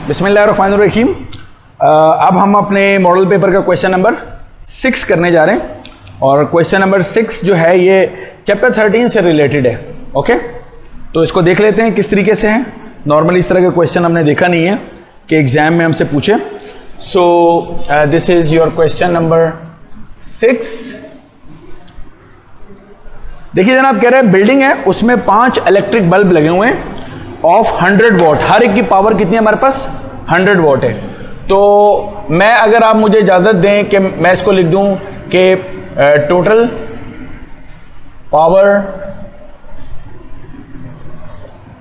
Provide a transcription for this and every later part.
बिस्मिल्लाहिर्रहमानिर्रहीम। अब हम अपने मॉडल पेपर का क्वेश्चन नंबर 6 करने जा रहे हैं और क्वेश्चन नंबर 6 जो है ये चैप्टर 13 से रिलेटेड है। ओके, तो इसको देख लेते हैं किस तरीके से है। नॉर्मली इस तरह के क्वेश्चन हमने देखा नहीं है कि एग्जाम में हमसे पूछे। So this is your question number 6। देखिए जनाब, कह रहे हैं बिल्डिंग है, उसमें 5 इलेक्ट्रिक बल्ब लगे हुए हैं ऑफ 100 वॉट। हर एक की पावर कितनी है हमारे पास? 100 वॉट है। तो मैं, अगर आप मुझे इजाजत दें कि मैं इसको लिख दूं कि टोटल पावर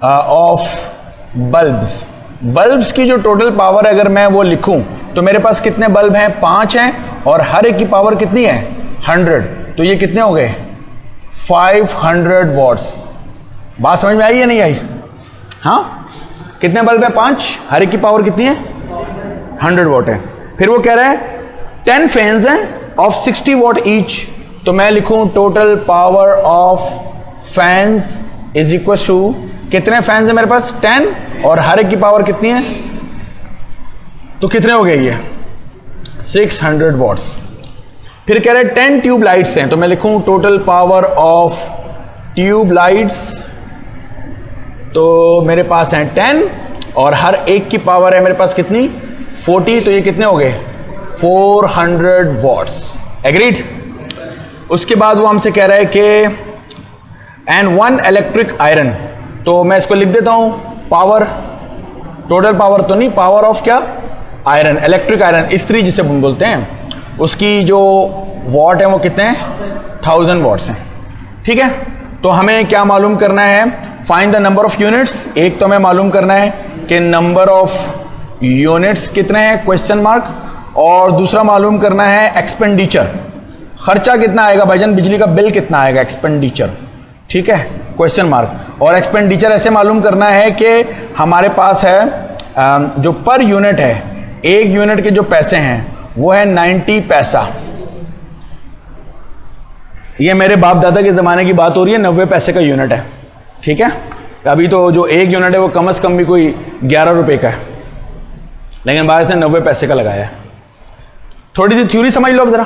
ऑफ बल्ब्स की जो टोटल पावर अगर मैं वो लिखूं तो मेरे पास कितने बल्ब हैं? 5 हैं और हर एक की पावर कितनी है? 100। तो ये कितने हो गए? 500 वॉट्स। बात समझ में आई या नहीं आई? हाँ, कितने बल्ब है? 5, हर एक की पावर कितनी है? 100 वॉट है। फिर वो कह रहा है 10 फैंस हैं ऑफ 60 वॉट ईच। तो मैं लिखूं total power of fans is equal to, कितने फैंस है मेरे पास? 10 और हर एक की पावर कितनी है? तो कितने हो गए ये? 600 वॉट्स। फिर कह रहे हैं 10 ट्यूब लाइट्स हैं, तो मैं लिखूं total power of tube lights. तो मेरे पास हैं 10 और हर एक की पावर है मेरे पास कितनी? 40। तो ये कितने हो गए? 400 वॉट्स। एग्रीड? उसके बाद वो हमसे कह रहा है कि एंड 1 इलेक्ट्रिक आयरन। तो मैं इसको लिख देता हूं पावर, टोटल पावर तो नहीं, पावर ऑफ क्या? आयरन, इलेक्ट्रिक आयरन, इस्त्री जिसे बोलते हैं, उसकी जो वॉट है वो कितने हैं? 1000 वॉट्स हैं। ठीक है, तो हमें क्या मालूम करना है? Find the number of units. एक तो हमें मालूम करना है कि नंबर ऑफ यूनिट्स कितने हैं, क्वेश्चन मार्क। और दूसरा मालूम करना है एक्सपेंडिचर, खर्चा कितना आएगा भाईजान, बिजली का बिल कितना आएगा, एक्सपेंडिचर। ठीक है, क्वेश्चन मार्क। और एक्सपेंडिचर ऐसे मालूम करना है कि हमारे पास है जो पर यूनिट है, एक यूनिट के जो पैसे हैं वो है 90 पैसा। ये मेरे बाप दादा के ज़माने की बात हो रही है, 90 पैसे का यूनिट है। ठीक है, अभी तो जो एक यूनिट है वो कम से कम भी कोई 11 रुपए का है, लेकिन बाहर से 90 पैसे का लगाया है। थोड़ी सी थ्योरी समझ लो अब जरा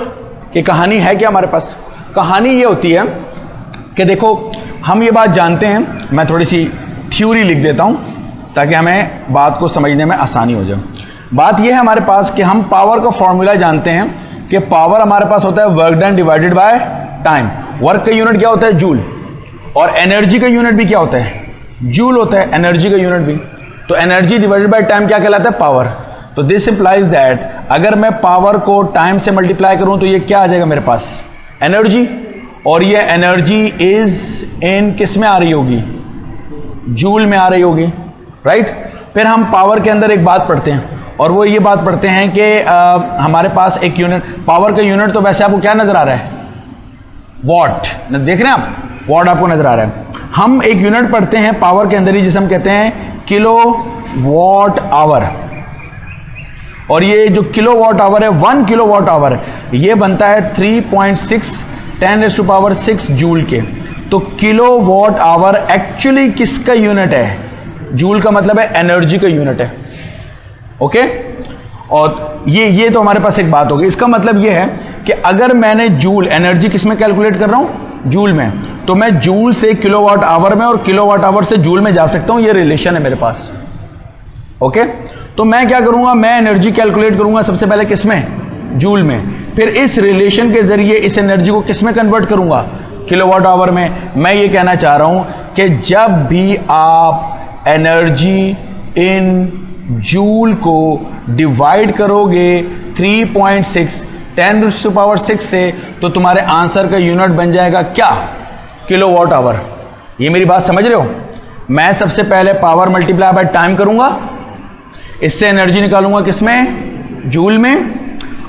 कि कहानी है क्या हमारे पास। कहानी ये होती है कि देखो, हम ये बात जानते हैं, मैं थोड़ी सी थ्योरी लिख देता हूं ताकि हमें बात को समझने में आसानी हो जाए। बात यह है हमारे पास कि हम पावर का फॉर्मूला जानते हैं कि पावर हमारे पास होता है work done divided by time. Work का यूनिट क्या होता है? जूल। और एनर्जी का यूनिट भी क्या होता है? जूल होता है, एनर्जी का यूनिट भी। तो एनर्जी डिवाइडेड बाय टाइम क्या कहलाता है? पावर। तो दिस इंप्लाइज दैट अगर मैं पावर को टाइम से मल्टीप्लाई करूं तो ये क्या आ जाएगा मेरे पास? एनर्जी। और ये एनर्जी इज इन किस में आ रही होगी? जूल में आ रही होगी, राइट। फिर हम पावर के अंदर एक बात पढ़ते हैं और वो ये बात पढ़ते हैं कि हमारे पास एक यूनिट, पावर का यूनिट तो वैसे आपको क्या नजर आ रहा है? वॉट। देख रहे हैं आप? वॉट आपको नजर आ रहा है। हम एक यूनिट पढ़ते हैं पावर के अंदर ही जिसे हम कहते हैं किलो वॉट आवर। और ये जो किलो वॉट आवर है, 1 किलो वॉट आवर, ये बनता है 3.6 10⁻⁶ जूल के। तो किलो वॉट आवर एक्चुअली किसका यूनिट है? जूल का मतलब है एनर्जी का यूनिट है। ओके, और ये तो हमारे पास एक बात होगी। इसका मतलब ये है कि अगर मैंने जूल, एनर्जी किस में कैलकुलेट कर रहा हूं? जूल में। तो मैं जूल से किलोवाट आवर में और किलोवाट आवर से जूल में जा सकता हूं, ये रिलेशन है मेरे पास। ओके, तो मैं क्या करूंगा? मैं एनर्जी कैलकुलेट करूंगा सबसे पहले किस में? जूल में। फिर इस रिलेशन के जरिए इस एनर्जी को किस में कन्वर्ट करूंगा? किलोवाट आवर में। मैं ये कहना चाह रहा हूं कि जब भी आप एनर्जी इन जूल को डिवाइड करोगे 3.6 10⁶ से, तो तुम्हारे आंसर का यूनिट बन जाएगा क्या? Kilowatt hour. ये मेरी बात समझ रहे हो? मैं सबसे पहले पावर मल्टीप्लाई बाय टाइम करूंगा, इससे एनर्जी निकालूंगा किसमें? जूल में,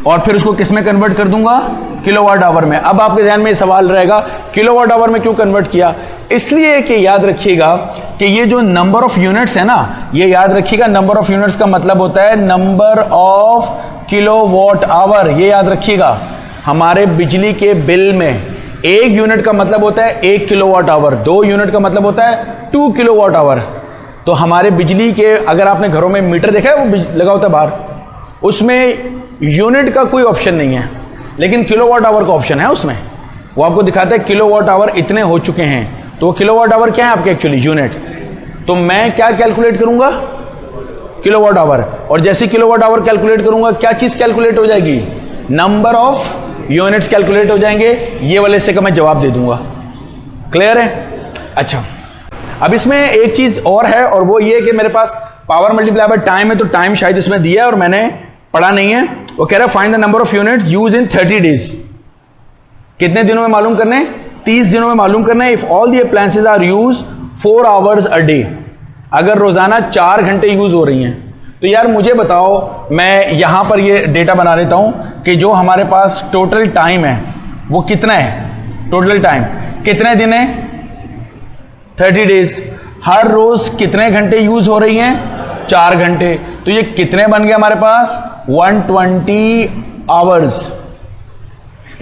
और फिर उसको किस में कन्वर्ट कर दूंगा? किलोवाट आवर में। अब आपके ध्यान में ये सवाल रहेगा किलोवाट आवर में क्यों कन्वर्ट किया? इसलिए कि याद रखिएगा कि ये जो नंबर ऑफ यूनिट्स है ना, ये याद रखिएगा, नंबर ऑफ यूनिट्स का मतलब होता है नंबर ऑफ किलोवाट आवर। ये याद रखिएगा, हमारे बिजली के बिल में 1 यूनिट का मतलब होता है 1 किलोवाट आवर, 2 यूनिट का मतलब होता है 2 किलोवाट आवर। तो हमारे बिजली के, अगर आपने घरों में मीटर देखा है वो लगा होता है बाहर, उसमें यूनिट का कोई ऑप्शन नहीं है, लेकिन किलोवाट आवर का ऑप्शन है उसमें। वो आपको दिखाता है किलोवाट आवर इतने हो चुके हैं, तो वो किलोवाट आवर क्या है आपके एक्चुअली यूनिट। तो मैं क्या कैलकुलेट करूंगा, किलोवाट आवर, और जैसे किलोवाट आवर कैलकुलेट करूंगा क्या चीज कैलकुलेट हो जाएगी, नंबर ऑफ यूनिट्स कैलकुलेट हो जाएंगे। ये वाले से का मैं जवाब दे दूंगा। क्लियर है? अच्छा, अब इसमें एक चीज और है, और वो ये कि मेरे पास पावर मल्टीप्लाई बाय टाइम है, तो टाइम शायद इसमें दिया है और मैंने पढ़ा नहीं है। वो कह रहा है find the number of unit use in 30 days. कितने दिनों में मालूम करने, 30 दिनों में मालूम करना है। If all the appliances are use 4 hours a day, अगर रोजाना 4 घंटे यूज हो रही हैं, तो यार मुझे बताओ, मैं यहां पर ये डेटा बना लेता हूं कि जो हमारे पास टोटल टाइम है वो कितना है। टोटल टाइम कितने दिन है, 30 डेज। हर रोज कितने घंटे यूज हो रही हैं, 4 घंटे। तो ये कितने बन गए हमारे पास, 120 आवर्स।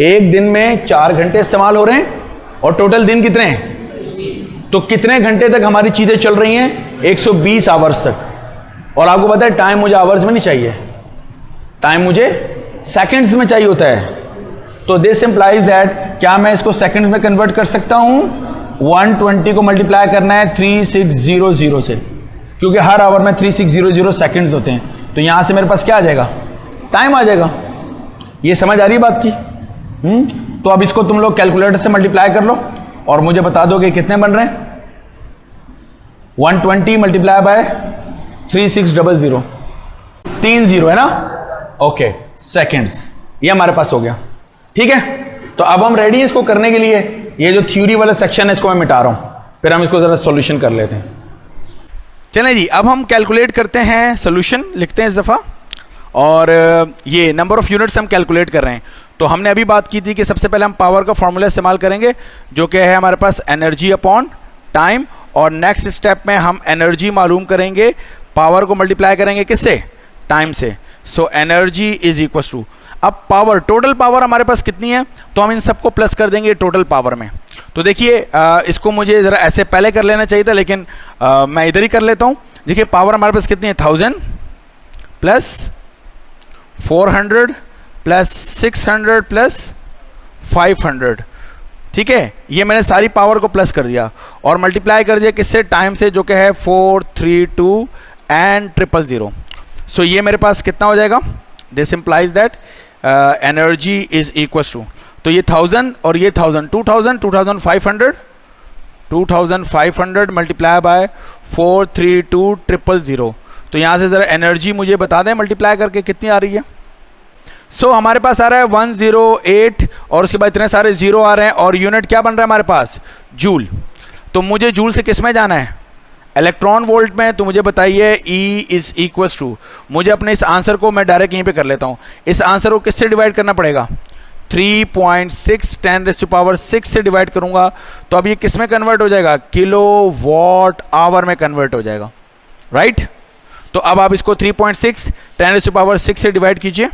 एक दिन में 4 घंटे इस्तेमाल हो रहे हैं, और टोटल दिन कितने हैं, तो कितने घंटे तक हमारी चीजें चल रही हैं, 120 आवर्स तक। और आपको पता है टाइम मुझे आवर्स में नहीं चाहिए, टाइम मुझे सेकंड्स में चाहिए होता है। तो दिस इंप्लाइज दैट, क्या मैं इसको सेकंड्स में कन्वर्ट कर सकता हूं, 120 को मल्टीप्लाई करना है 3600 से, क्योंकि हर आवर में 3600 सेकंड्स होते हैं। तो यहां से मेरे पास क्या आ जाएगा, टाइम आ जाएगा। ये समझ आ रही है बात की? तो अब इसको तुम लोग कैलकुलेटर से मल्टीप्लाई कर लो और मुझे बता दो कि कितने बन रहे हैं। 120 मल्टीप्लाई बाय 3600, 3 0 है ना, ओके, सेकंड्स। ये हमारे पास हो गया, ठीक है। तो अब हम रेडी हैं इसको करने के लिए। ये जो थ्योरी वाला सेक्शन है इसको मैं मिटा रहा हूं, फिर हम इसको जरा सॉल्यूशन कर लेते हैं। चलें जी, अब हम कैलकुलेट करते हैं, सॉल्यूशन लिखते हैं इस दफा, और ये नंबर ऑफ यूनिट्स हम कैलकुलेट कर रहे हैं। तो हमने अभी बात की थी कि सबसे पहले हम पावर का फॉर्मूला इस्तेमाल करेंगे, जो कि है हमारे पास एनर्जी अपॉन टाइम, और नेक्स्ट स्टेप में हम एनर्जी मालूम करेंगे, पावर को मल्टीप्लाई करेंगे किससे, टाइम से। So energy is equal to, अब पावर, टोटल पावर हमारे पास कितनी है, तो हम इन सबको प्लस कर देंगे टोटल पावर में। तो देखिए इसको मुझे ज़रा ऐसे पहले कर लेना चाहिए था, लेकिन मैं इधर ही कर लेता हूँ। देखिए पावर हमारे पास कितनी है, 1000 प्लस 400 प्लस 600 प्लस 500, ठीक है। ये मैंने सारी पावर को प्लस कर दिया और मल्टीप्लाई कर दिया किससे, टाइम से, जो कि है 432 एंड 000। सो ये मेरे पास कितना हो जाएगा, this implies that energy is equal to, तो ये 1000 और ये 1000, 2000, 2500, 2500 मल्टीप्लाई बाय 432 000। तो यहाँ से ज़रा एनर्जी मुझे बता दें मल्टीप्लाई करके कितनी आ रही है। सो हमारे पास आ रहा है 108, और उसके बाद इतने सारे जीरो आ रहे हैं, और यूनिट क्या बन रहा है हमारे पास, जूल। तो मुझे जूल से किस में जाना है, इलेक्ट्रॉन वोल्ट में। तो मुझे बताइए E इज इक्वल टू, मुझे अपने इस आंसर को मैं डायरेक्ट यहीं पे कर लेता हूँ। इस आंसर को किससे डिवाइड करना पड़ेगा, 3.6 10⁻⁶ से डिवाइड करूंगा, तो अब ये किस में कन्वर्ट हो जाएगा, किलो वॉट आवर में कन्वर्ट हो जाएगा, राइट। तो अब आप इसको 3.6 10⁻⁶ से डिवाइड कीजिए।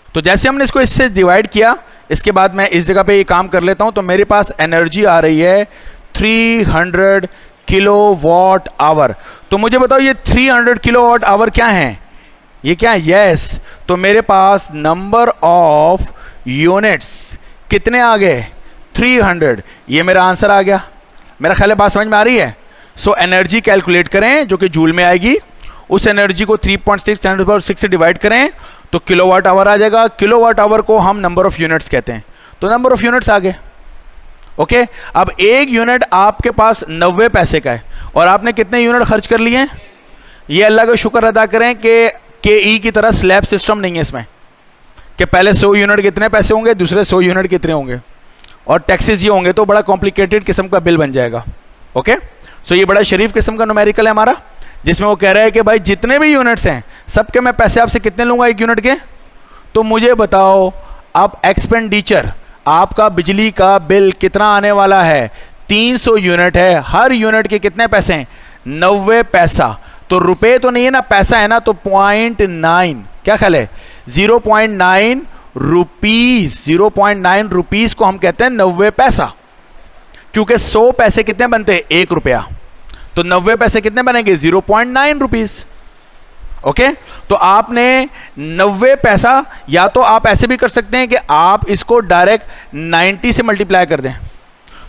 तो जैसे हमने इसको इससे डिवाइड किया, इसके बाद मैं इस जगह पे ये काम कर लेता हूं, तो मेरे पास एनर्जी आ रही है 300 किलोवाट आवर। तो मुझे बताओ ये 300 किलोवाट आवर क्या है, ये क्या है, यस। तो मेरे पास नंबर ऑफ यूनिट्स कितने आ गए, 300। ये मेरा आंसर आ गया। मेरा ख्याल है बात समझ में आ रही है। सो एनर्जी कैलकुलेट करें जो कि जूल में आएगी, उस एनर्जी को 3.6 10⁻⁶ से डिवाइड करें तो किलोवाट आवर आ जाएगा। किलोवाट आवर को हम नंबर ऑफ यूनिट्स कहते हैं, तो नंबर ऑफ यूनिट्स आ गए, ओके। अब एक यूनिट आपके पास 90 पैसे का है और आपने कितने यूनिट खर्च कर लिए हैं, ये अल्लाह का शुक्र अदा करें कि KE की तरह स्लैब सिस्टम नहीं है इसमें, कि पहले 100 यूनिट कितने पैसे होंगे, दूसरे 100 यूनिट कितने होंगे, और टैक्सेस ये होंगे, तो बड़ा कॉम्प्लिकेटेड किस्म का बिल बन जाएगा, ओके। सो ये बड़ा शरीफ किस्म का न्यूमेरिकल है हमारा, जिसमें वो कह रहा है कि भाई जितने भी यूनिट्स हैं सबके मैं पैसे आपसे कितने लूंगा एक यूनिट के। तो मुझे बताओ अब एक्सपेंडिचर, आपका बिजली का बिल कितना आने वाला है, 300 यूनिट है, हर यूनिट के कितने पैसे हैं, 90 पैसा। तो रुपए तो नहीं है ना, पैसा है ना, तो 0.9, क्या ख्याल है, 0.9 रुपीज, 0.9 रुपीज को हम कहते हैं 90 पैसा, क्योंकि 100 पैसे कितने बनते हैं, 1 रुपया। तो 90 पैसे कितने बनेंगे? 0.9 रुपीज। ओके, तो आपने 90 पैसा, या तो आप ऐसे भी कर सकते हैं कि आप इसको डायरेक्ट 90 से मल्टीप्लाई कर दें,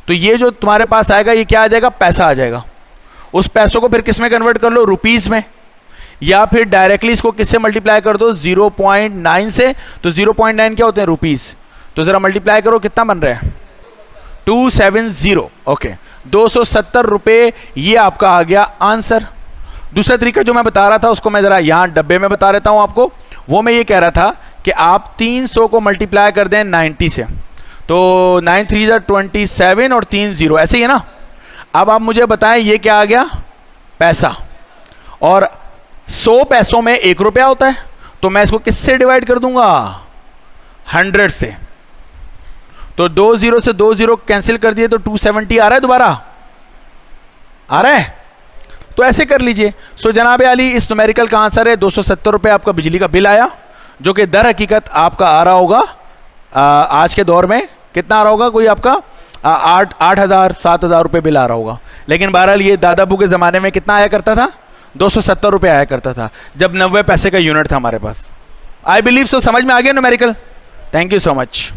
तो ये जो तुम्हारे पास आएगा ये क्या आ जाएगा? पैसा आ जाएगा। उस पैसों को फिर किस में कन्वर्ट कर लो? रुपीस में। या फिर डायरेक्टली इसको किससे मल्टीप्लाई कर दो? 0.9 से। तो 0.9 क्या होते हैं? रुपीस। तो जरा मल्टीप्लाई करो, कितना बन रहा है? 270। ओके, 270 रुपए, ये आपका आ गया आंसर। दूसरा तरीका जो मैं बता रहा था उसको मैं जरा यहां डब्बे में बता देता हूं आपको। वो मैं ये कह रहा था कि आप 300 को मल्टीप्लाई कर दें 90 से, तो 9 3 27 और 3 0, ऐसे ही है ना। अब आप मुझे बताएं ये क्या आ गया? पैसा। और 100 पैसों में 1 रुपया होता है, तो मैं इसको किससे डिवाइड कर दूंगा? 100 से। तो 2 0 से 2 0 कैंसिल कर दिए तो 270 आ रहा है, दोबारा आ रहा है। तो ऐसे कर लीजिए। सो जनाब अली, इस न्यूमेरिकल का आंसर है 270 रुपए आपका बिजली का बिल आया, जो कि दर हकीकत आपका आ रहा होगा आज के दौर में कितना आ रहा होगा? कोई आपका 8,000 7,000 रुपए बिल आ रहा होगा। लेकिन बहरहाल ये दादाबू के ज़माने में कितना आया करता था? 270 रुपए आया करता था, जब 90 पैसे का यूनिट था हमारे पास। I believe so. समझ में आ गया numerical? Thank you so much.